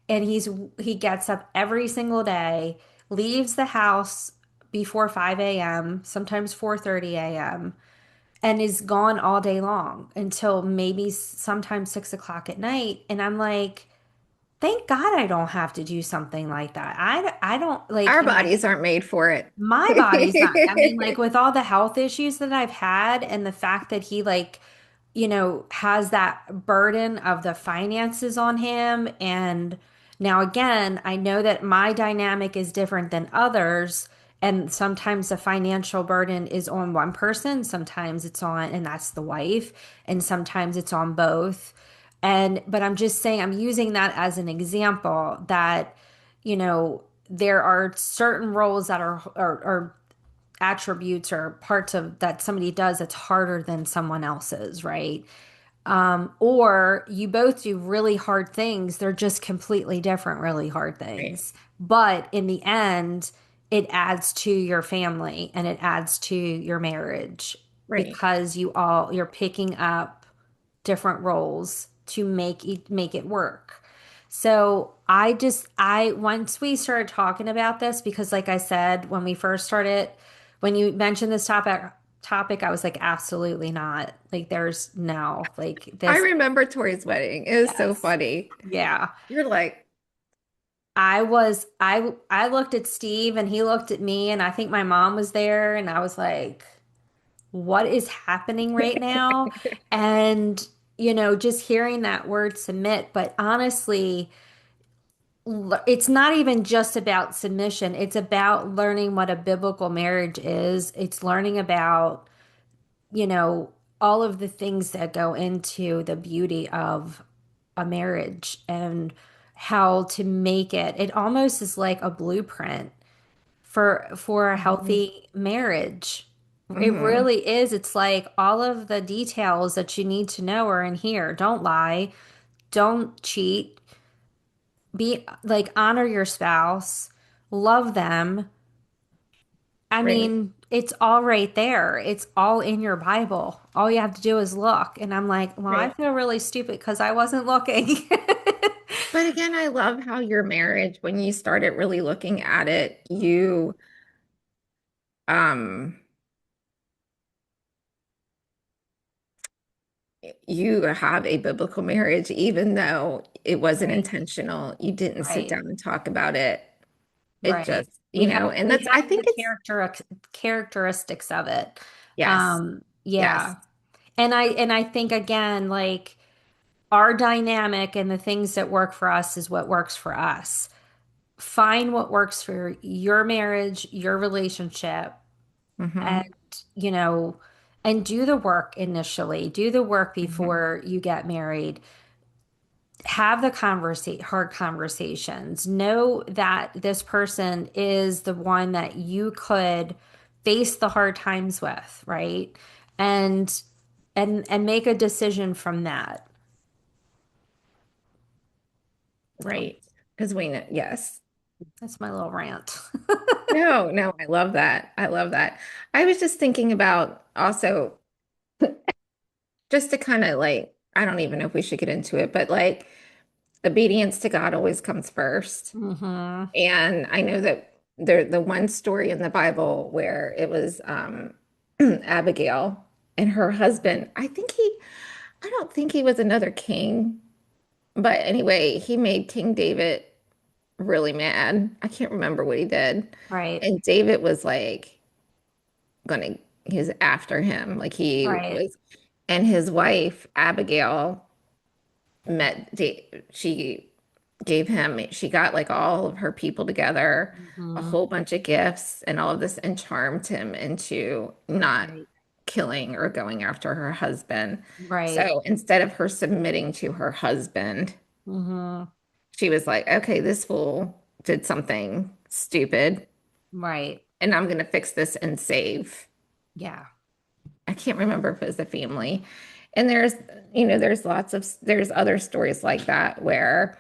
and he gets up every single day, leaves the house before 5 a.m., sometimes 4:30 a.m., and is gone all day long until maybe sometimes 6 o'clock at night. And I'm like, thank God I don't have to do something like that. I don't like Our in my bodies aren't made for it. my body's not. I mean, like with all the health issues that I've had and the fact that he like, has that burden of the finances on him. And now again, I know that my dynamic is different than others. And sometimes the financial burden is on one person, sometimes it's on, and that's the wife, and sometimes it's on both. But I'm just saying, I'm using that as an example that, there are certain roles that are attributes or parts of that somebody does that's harder than someone else's, right? Or you both do really hard things. They're just completely different, really hard Right. things. But in the end, it adds to your family and it adds to your marriage Right. because you're picking up different roles to make it work. So I once we started talking about this, because like I said, when we first started, when you mentioned this topic, I was like, absolutely not. Like there's no, like I this, remember Tori's wedding. It was so yes. funny. Yeah. You're like, I looked at Steve and he looked at me and I think my mom was there and I was like, what is happening right now? And just hearing that word submit, but honestly, it's not even just about submission. It's about learning what a biblical marriage is. It's learning about, you know, all of the things that go into the beauty of a marriage and how to make it. It almost is like a blueprint for a mhm, healthy marriage. It mhm, really is. It's like all of the details that you need to know are in here. Don't lie, don't cheat, be like honor your spouse, love them. I right. mean, it's all right there. It's all in your Bible. All you have to do is look. And I'm like, well, I Right. feel really stupid because I wasn't looking. But again, I love how your marriage, when you started really looking at it, um you have a biblical marriage, even though it wasn't Right, intentional. You didn't sit right, down and talk about it. It right. just, and We that's, I have think the it's, characteristics of it. yes, yes. Yeah. And I think again, like our dynamic and the things that work for us is what works for us. Find what works for your marriage, your relationship, and Hmm. you know, and do the work initially. Do the work Hmm. before you get married. Have the hard conversations. Know that this person is the one that you could face the hard times with, right? And and make a decision from that. So Right. Because we know, yes. that's my little rant. No, no, I love that. I love that. I was just thinking about also just to kind of like, I don't even know if we should get into it, but like obedience to God always comes first. Hmm. And I know that the one story in the Bible where it was Abigail and her husband, I don't think he was another king, but anyway, he made King David really mad. I can't remember what he did. Right, And David was like gonna, he was after him. Like he right. was, and his wife, Abigail, she gave him, she got like all of her people together, a Hmm. whole bunch of gifts and all of this, and charmed him into not Right, killing or going after her husband. right. So instead of her submitting to her husband, Hmm. she was like, okay, this fool did something stupid, Right. and I'm going to fix this and save. Yeah, I can't remember if it was the family. And there's other stories like that where,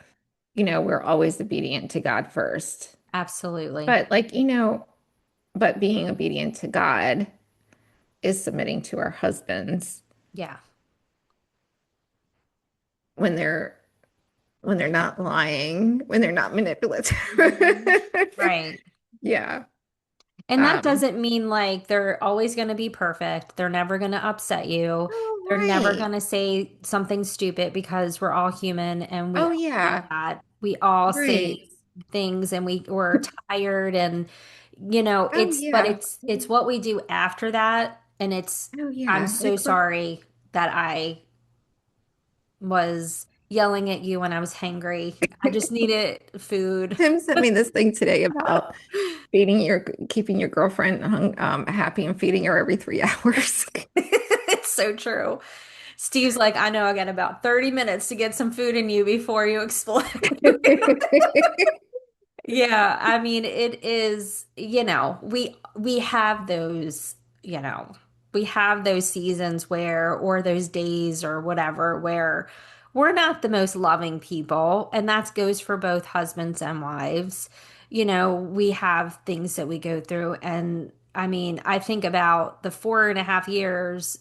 we're always obedient to God first. absolutely. But like, but being obedient to God is submitting to our husbands Yeah. when they're not lying, when they're not manipulative. Hmm. Right. Yeah. And that Um, doesn't mean like they're always going to be perfect. They're never going to upset you. oh, They're never right. going to say something stupid because we're all human and we Oh, all do yeah. that. We all say Right. things and we're tired and Oh, but yeah. it's what we do after that and it's Oh, I'm yeah. so sorry that I was yelling at you when I was hangry. I just needed food. Tim sent me this thing today about keeping your girlfriend happy and feeding her every 3 hours. It's so true. Steve's like, I know I got about 30 minutes to get some food in you before you explode. Yeah, I mean, it is, we have those, we have those seasons where, or those days or whatever, where we're not the most loving people, and that goes for both husbands and wives. We have things that we go through, and I mean, I think about the 4.5 years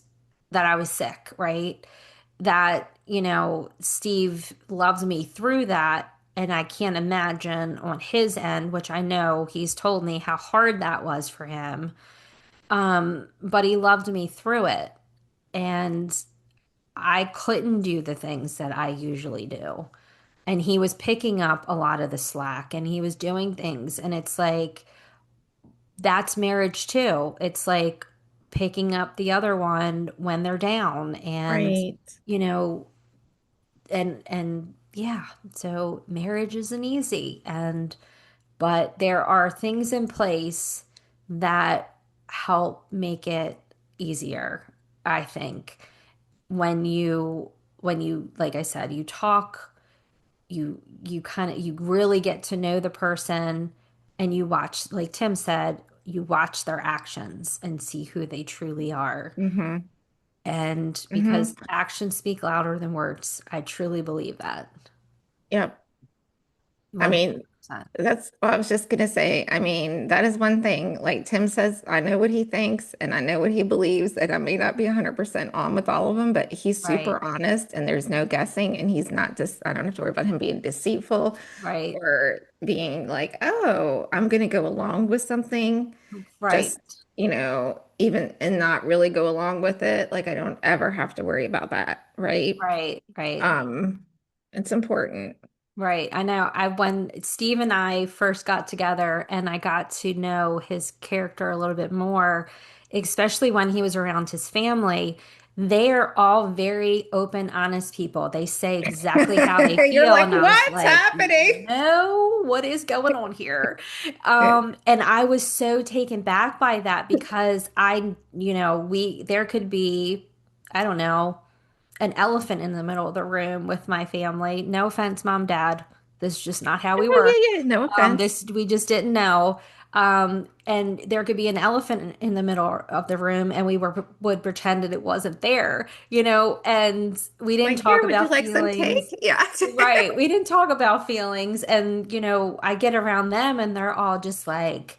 that I was sick, right? That, Steve loves me through that. And I can't imagine on his end, which I know he's told me how hard that was for him. But he loved me through it. And I couldn't do the things that I usually do. And he was picking up a lot of the slack and he was doing things. And it's like, that's marriage too. It's like picking up the other one when they're down. And, Right. you know, and yeah, so marriage isn't easy. But there are things in place that help make it easier, I think. When you like I said, you talk, you kind of you really get to know the person and you watch, like Tim said, you watch their actions and see who they truly are. Hmm. And Hmm. because actions speak louder than words, I truly believe that. Yep. I mean, 100%. that's what I was just gonna say. I mean, that is one thing. Like Tim says, I know what he thinks and I know what he believes, and I may not be 100% on with all of them, but he's Right, super honest and there's no guessing, and he's not just, I don't have to worry about him being deceitful right, or being like, oh, I'm gonna go along with something, right, just, even and not really go along with it. Like I don't ever have to worry about that, right? right, right. Um, it's important. Right. I know. When Steve and I first got together and I got to know his character a little bit more, especially when he was around his family, they are all very open, honest people. They say exactly how they You're feel. like, And I was what's like, happening? no, what is going on here? And I was so taken back by that because there could be, I don't know, an elephant in the middle of the room with my family. No offense, mom, dad. This is just not how we Oh, work. yeah, yeah. No offense. We just didn't know. And there could be an elephant in the middle of the room, and would pretend that it wasn't there, and we didn't Like, here, talk would you about like some feelings. cake? Yeah. Right. We didn't talk about feelings. And, I get around them and they're all just like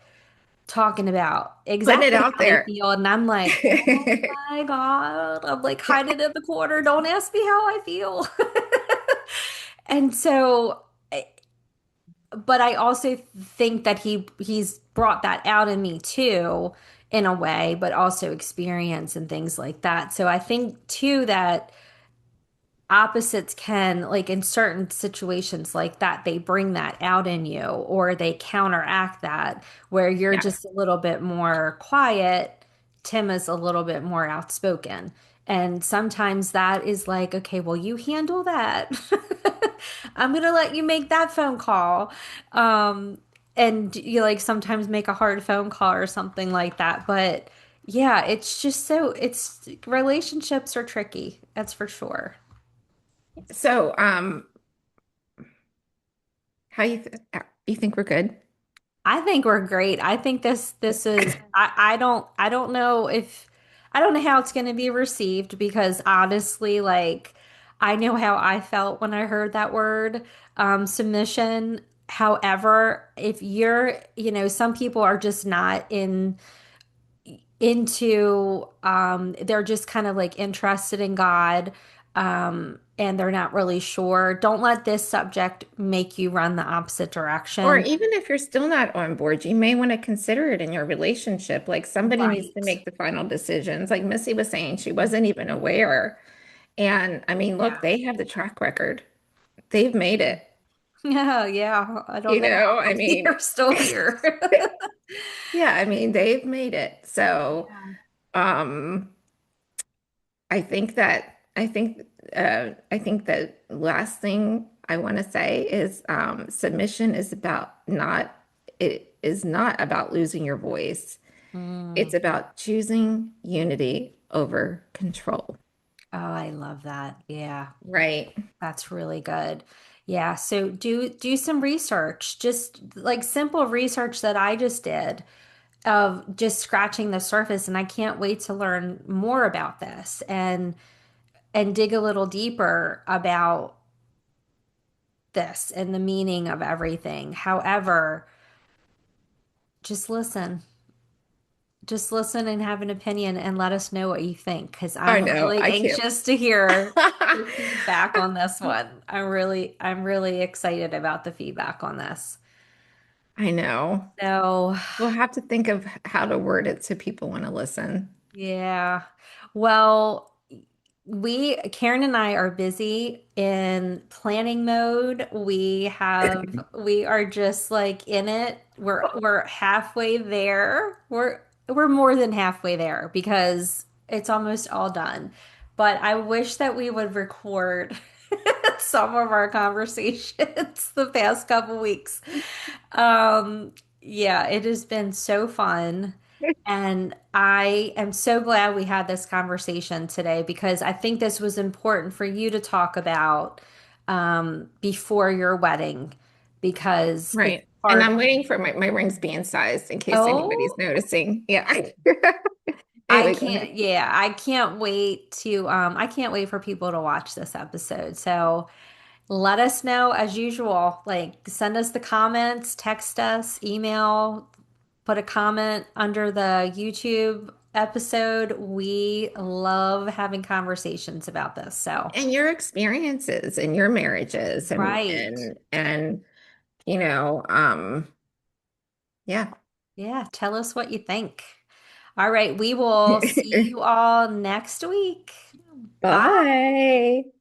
talking about Putting it exactly out how they there. feel. And I'm like, oh my God. I'm like hiding in the corner. Don't ask me how I feel. And so, but I also think that he's brought that out in me too, in a way, but also experience and things like that. So I think too that opposites can, like in certain situations like that, they bring that out in you or they counteract that where you're Yes. just a little bit more quiet. Tim is a little bit more outspoken. And sometimes that is like, okay, well, you handle that. I'm gonna let you make that phone call. Um, and you like sometimes make a hard phone call or something like that. But yeah, it's just it's relationships are tricky. That's for sure. So, how you think we're good? I think we're great. I think this is I don't know if I don't know how it's going to be received because honestly like I know how I felt when I heard that word submission. However, if you're, some people are just not into they're just kind of like interested in God, and they're not really sure. Don't let this subject make you run the opposite Or direction. even if you're still not on board, you may want to consider it in your relationship. Like somebody needs to Right. make the final decisions. Like Missy was saying, she wasn't even aware. And I mean, look, Yeah. they have the track record. They've made it. Yeah, yeah. I don't know I how mean, they're still here. yeah, I mean, they've made it. So, Yeah. um, I think that last thing I want to say is submission is about not it is not about losing your voice. Mm. It's about choosing unity over control, Oh, I love that. Yeah, right? that's really good. Yeah, so do some research, just like simple research that I just did of just scratching the surface, and I can't wait to learn more about this and dig a little deeper about this and the meaning of everything. However, just listen. Just listen and have an opinion and let us know what you think because I I'm know, really I can't. anxious to hear your feedback on this one. I'm really excited about the feedback on this. I know. So, We'll have to think of how to word it so people want to listen. yeah. Well, Karen and I are busy in planning mode. We are just like in it. We're halfway there. We're more than halfway there because it's almost all done. But I wish that we would record some of our conversations the past couple weeks. Yeah, it has been so fun. And I am so glad we had this conversation today because I think this was important for you to talk about before your wedding because it's Right. And hard. I'm waiting for my rings being sized in case anybody's Oh, noticing. Yeah. I Anyway, go ahead. can't, yeah, I can't wait for people to watch this episode. So let us know as usual. Like send us the comments, text us, email, put a comment under the YouTube episode. We love having conversations about this. So, And your experiences and your marriages right. and yeah. Yeah, tell us what you think. All right, we will see you all next week. Bye. Bye.